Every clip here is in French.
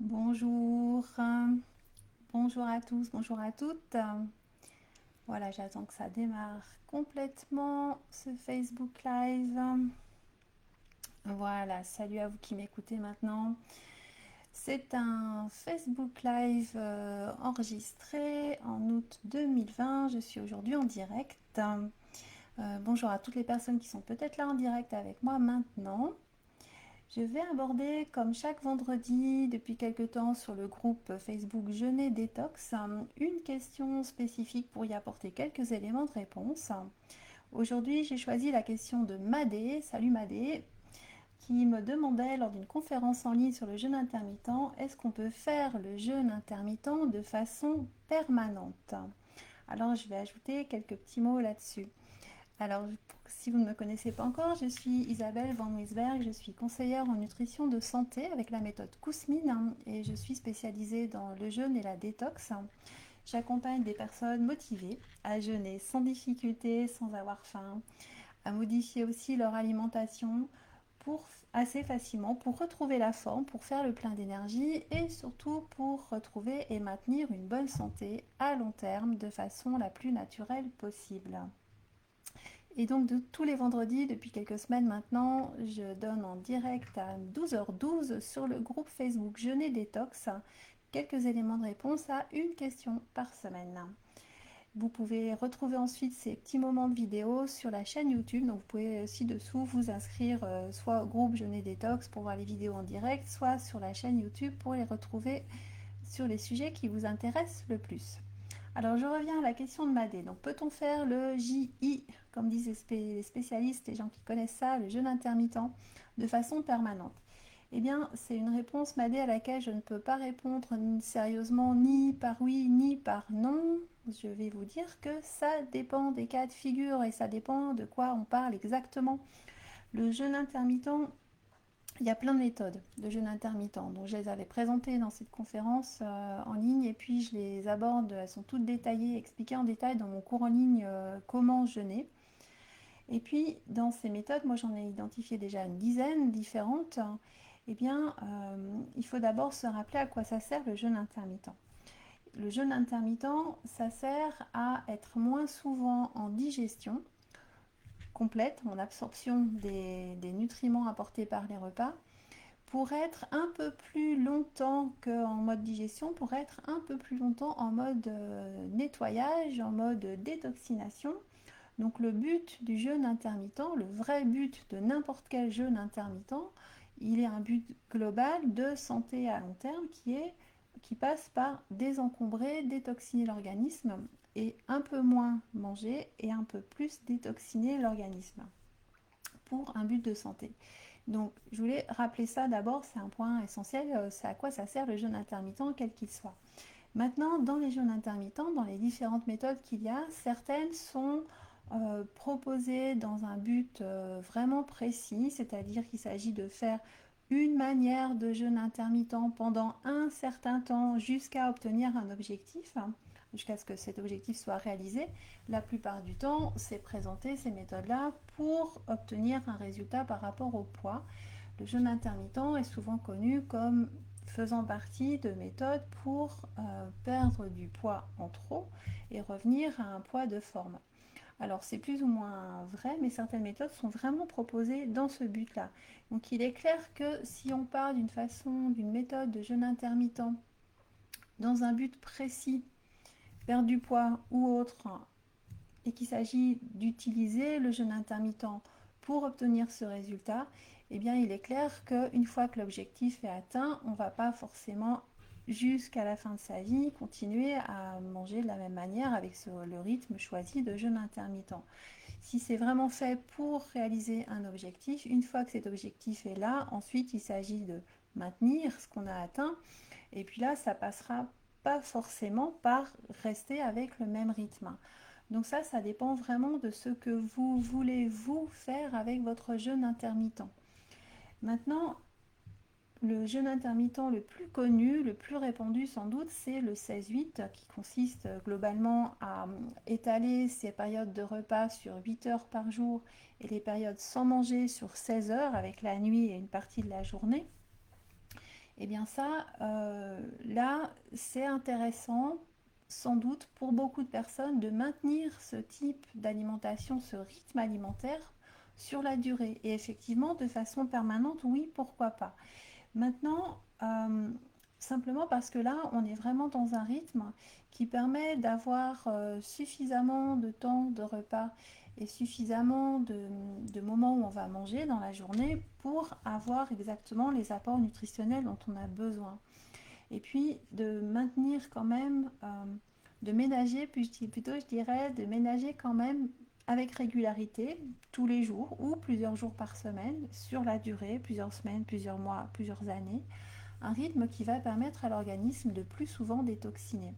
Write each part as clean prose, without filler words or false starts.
Bonjour, bonjour à tous, bonjour à toutes. Voilà, j'attends que ça démarre complètement ce Facebook Live. Voilà, salut à vous qui m'écoutez maintenant. C'est un Facebook Live enregistré en août 2020. Je suis aujourd'hui en direct. Bonjour à toutes les personnes qui sont peut-être là en direct avec moi maintenant. Je vais aborder, comme chaque vendredi depuis quelque temps sur le groupe Facebook Jeûner Détox, une question spécifique pour y apporter quelques éléments de réponse. Aujourd'hui, j'ai choisi la question de Madé, salut Madé, qui me demandait lors d'une conférence en ligne sur le jeûne intermittent, est-ce qu'on peut faire le jeûne intermittent de façon permanente? Alors, je vais ajouter quelques petits mots là-dessus. Alors, si vous ne me connaissez pas encore, je suis Isabelle Van Wisberg, je suis conseillère en nutrition de santé avec la méthode Kousmine et je suis spécialisée dans le jeûne et la détox. J'accompagne des personnes motivées à jeûner sans difficulté, sans avoir faim, à modifier aussi leur alimentation pour assez facilement pour retrouver la forme, pour faire le plein d'énergie et surtout pour retrouver et maintenir une bonne santé à long terme de façon la plus naturelle possible. Et donc tous les vendredis, depuis quelques semaines maintenant, je donne en direct à 12h12 sur le groupe Facebook Jeûner Détox quelques éléments de réponse à une question par semaine. Vous pouvez retrouver ensuite ces petits moments de vidéo sur la chaîne YouTube. Donc vous pouvez ci-dessous vous inscrire soit au groupe Jeûner Détox pour voir les vidéos en direct, soit sur la chaîne YouTube pour les retrouver sur les sujets qui vous intéressent le plus. Alors je reviens à la question de Madé. Donc peut-on faire le JI, comme disent les spécialistes, les gens qui connaissent ça, le jeûne intermittent, de façon permanente? Eh bien, c'est une réponse, Madé, à laquelle je ne peux pas répondre sérieusement ni par oui ni par non. Je vais vous dire que ça dépend des cas de figure et ça dépend de quoi on parle exactement. Le jeûne intermittent, il y a plein de méthodes de jeûne intermittent. Donc je les avais présentées dans cette conférence en ligne et puis je les aborde, elles sont toutes détaillées, expliquées en détail dans mon cours en ligne comment jeûner. Et puis dans ces méthodes, moi j'en ai identifié déjà une dizaine différentes. Eh bien, il faut d'abord se rappeler à quoi ça sert le jeûne intermittent. Le jeûne intermittent, ça sert à être moins souvent en digestion complète, en absorption des nutriments apportés par les repas, pour être un peu plus longtemps qu'en mode digestion, pour être un peu plus longtemps en mode nettoyage, en mode détoxination. Donc le but du jeûne intermittent, le vrai but de n'importe quel jeûne intermittent, il est un but global de santé à long terme qui passe par désencombrer, détoxiner l'organisme et un peu moins manger et un peu plus détoxiner l'organisme pour un but de santé. Donc je voulais rappeler ça d'abord, c'est un point essentiel, c'est à quoi ça sert le jeûne intermittent, quel qu'il soit. Maintenant, dans les jeûnes intermittents, dans les différentes méthodes qu'il y a, certaines sont proposées dans un but vraiment précis, c'est-à-dire qu'il s'agit de faire une manière de jeûne intermittent pendant un certain temps jusqu'à obtenir un objectif, jusqu'à ce que cet objectif soit réalisé. La plupart du temps, c'est présenter ces méthodes-là pour obtenir un résultat par rapport au poids. Le jeûne intermittent est souvent connu comme faisant partie de méthodes pour perdre du poids en trop et revenir à un poids de forme. Alors c'est plus ou moins vrai, mais certaines méthodes sont vraiment proposées dans ce but-là. Donc il est clair que si on parle d'une méthode de jeûne intermittent dans un but précis, perdre du poids ou autre, et qu'il s'agit d'utiliser le jeûne intermittent pour obtenir ce résultat, eh bien il est clair qu'une fois que l'objectif est atteint, on ne va pas forcément jusqu'à la fin de sa vie continuer à manger de la même manière avec le rythme choisi de jeûne intermittent. Si c'est vraiment fait pour réaliser un objectif, une fois que cet objectif est là, ensuite il s'agit de maintenir ce qu'on a atteint et puis là ça passera pas forcément par rester avec le même rythme. Donc ça dépend vraiment de ce que vous voulez vous faire avec votre jeûne intermittent. Maintenant, le jeûne intermittent le plus connu, le plus répandu sans doute, c'est le 16-8 qui consiste globalement à étaler ses périodes de repas sur 8 heures par jour et les périodes sans manger sur 16 heures avec la nuit et une partie de la journée. Eh bien ça, là, c'est intéressant, sans doute, pour beaucoup de personnes de maintenir ce type d'alimentation, ce rythme alimentaire sur la durée. Et effectivement, de façon permanente, oui, pourquoi pas. Maintenant, simplement parce que là, on est vraiment dans un rythme qui permet d'avoir suffisamment de temps de repas et suffisamment de moments où on va manger dans la journée pour avoir exactement les apports nutritionnels dont on a besoin. Et puis de maintenir quand même, de ménager, plutôt je dirais, de ménager quand même avec régularité, tous les jours ou plusieurs jours par semaine, sur la durée, plusieurs semaines, plusieurs mois, plusieurs années, un rythme qui va permettre à l'organisme de plus souvent détoxiner.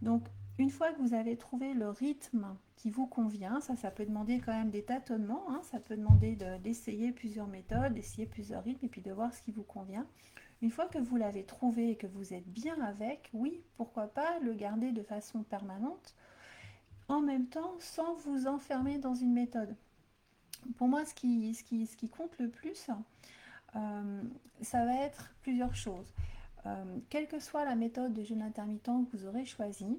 Donc, une fois que vous avez trouvé le rythme qui vous convient, ça peut demander quand même des tâtonnements, hein, ça peut demander d'essayer plusieurs méthodes, d'essayer plusieurs rythmes et puis de voir ce qui vous convient. Une fois que vous l'avez trouvé et que vous êtes bien avec, oui, pourquoi pas le garder de façon permanente, en même temps sans vous enfermer dans une méthode. Pour moi, ce qui compte le plus, ça va être plusieurs choses. Quelle que soit la méthode de jeûne intermittent que vous aurez choisie,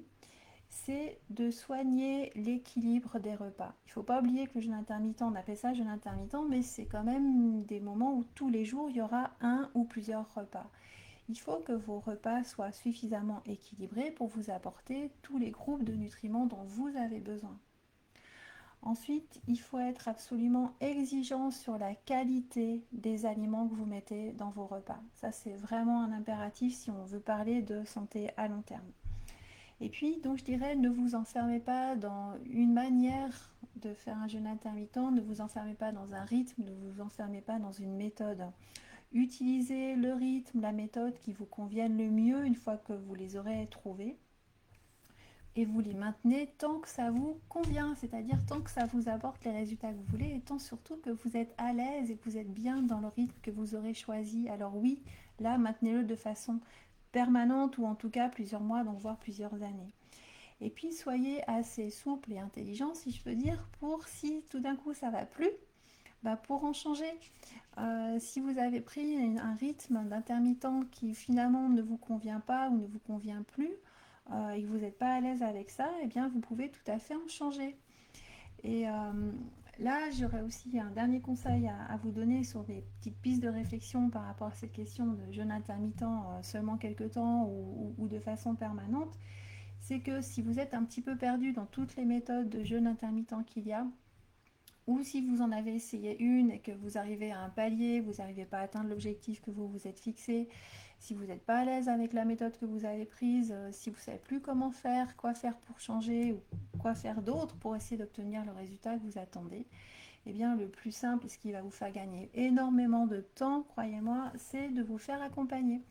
c'est de soigner l'équilibre des repas. Il ne faut pas oublier que le jeûne intermittent, on appelle ça jeûne intermittent, mais c'est quand même des moments où tous les jours, il y aura un ou plusieurs repas. Il faut que vos repas soient suffisamment équilibrés pour vous apporter tous les groupes de nutriments dont vous avez besoin. Ensuite, il faut être absolument exigeant sur la qualité des aliments que vous mettez dans vos repas. Ça, c'est vraiment un impératif si on veut parler de santé à long terme. Et puis, donc je dirais, ne vous enfermez pas dans une manière de faire un jeûne intermittent, ne vous enfermez pas dans un rythme, ne vous enfermez pas dans une méthode. Utilisez le rythme, la méthode qui vous conviennent le mieux une fois que vous les aurez trouvés. Et vous les maintenez tant que ça vous convient, c'est-à-dire tant que ça vous apporte les résultats que vous voulez et tant surtout que vous êtes à l'aise et que vous êtes bien dans le rythme que vous aurez choisi. Alors oui, là, maintenez-le de façon permanente ou en tout cas plusieurs mois, donc voire plusieurs années. Et puis soyez assez souple et intelligent, si je peux dire, pour si tout d'un coup ça va plus, bah pour en changer. Si vous avez pris un rythme d'intermittent qui finalement ne vous convient pas ou ne vous convient plus et que vous n'êtes pas à l'aise avec ça, eh bien vous pouvez tout à fait en changer. Et là, j'aurais aussi un dernier conseil à vous donner sur des petites pistes de réflexion par rapport à cette question de jeûne intermittent seulement quelques temps ou de façon permanente. C'est que si vous êtes un petit peu perdu dans toutes les méthodes de jeûne intermittent qu'il y a, ou si vous en avez essayé une et que vous arrivez à un palier, vous n'arrivez pas à atteindre l'objectif que vous vous êtes fixé, si vous n'êtes pas à l'aise avec la méthode que vous avez prise, si vous ne savez plus comment faire, quoi faire pour changer ou quoi faire d'autre pour essayer d'obtenir le résultat que vous attendez, eh bien le plus simple et ce qui va vous faire gagner énormément de temps, croyez-moi, c'est de vous faire accompagner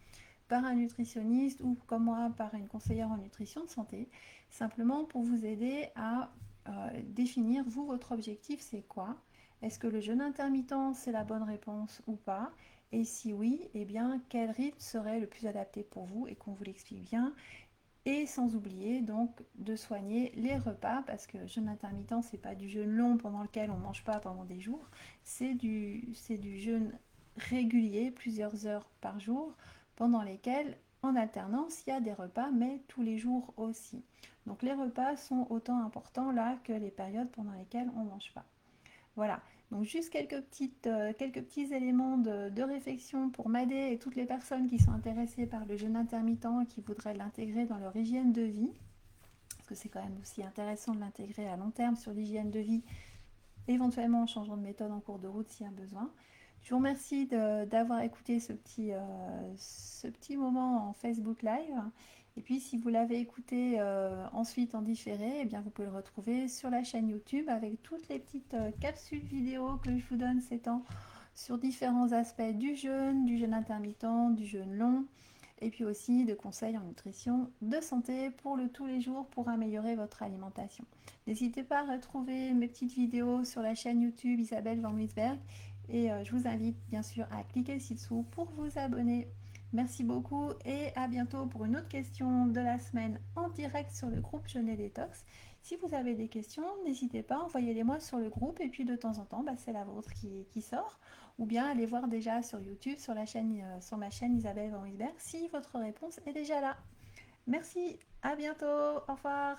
par un nutritionniste ou comme moi par une conseillère en nutrition de santé, simplement pour vous aider à définir, vous, votre objectif, c'est quoi? Est-ce que le jeûne intermittent, c'est la bonne réponse ou pas? Et si oui, eh bien, quel rythme serait le plus adapté pour vous et qu'on vous l'explique bien? Et sans oublier donc de soigner les repas parce que jeûne intermittent, c'est pas du jeûne long pendant lequel on ne mange pas pendant des jours, c'est du jeûne régulier, plusieurs heures par jour, pendant lesquelles en alternance il y a des repas, mais tous les jours aussi. Donc les repas sont autant importants là que les périodes pendant lesquelles on ne mange pas. Voilà, donc juste quelques petits éléments de réflexion pour m'aider et toutes les personnes qui sont intéressées par le jeûne intermittent et qui voudraient l'intégrer dans leur hygiène de vie, parce que c'est quand même aussi intéressant de l'intégrer à long terme sur l'hygiène de vie, éventuellement en changeant de méthode en cours de route s'il y a besoin. Je vous remercie d'avoir écouté ce petit moment en Facebook Live. Et puis si vous l'avez écouté ensuite en différé, eh bien, vous pouvez le retrouver sur la chaîne YouTube avec toutes les petites capsules vidéo que je vous donne ces temps sur différents aspects du jeûne intermittent, du jeûne long, et puis aussi de conseils en nutrition de santé pour le tous les jours pour améliorer votre alimentation. N'hésitez pas à retrouver mes petites vidéos sur la chaîne YouTube Isabelle Van Muisberg et je vous invite bien sûr à cliquer ci-dessous pour vous abonner. Merci beaucoup et à bientôt pour une autre question de la semaine en direct sur le groupe Jeûne et Détox. Si vous avez des questions, n'hésitez pas, envoyez-les moi sur le groupe et puis de temps en temps, c'est la vôtre qui sort. ou bien allez voir déjà sur YouTube, sur ma chaîne Isabelle Van Wisberg, si votre réponse est déjà là. Merci, à bientôt, au revoir.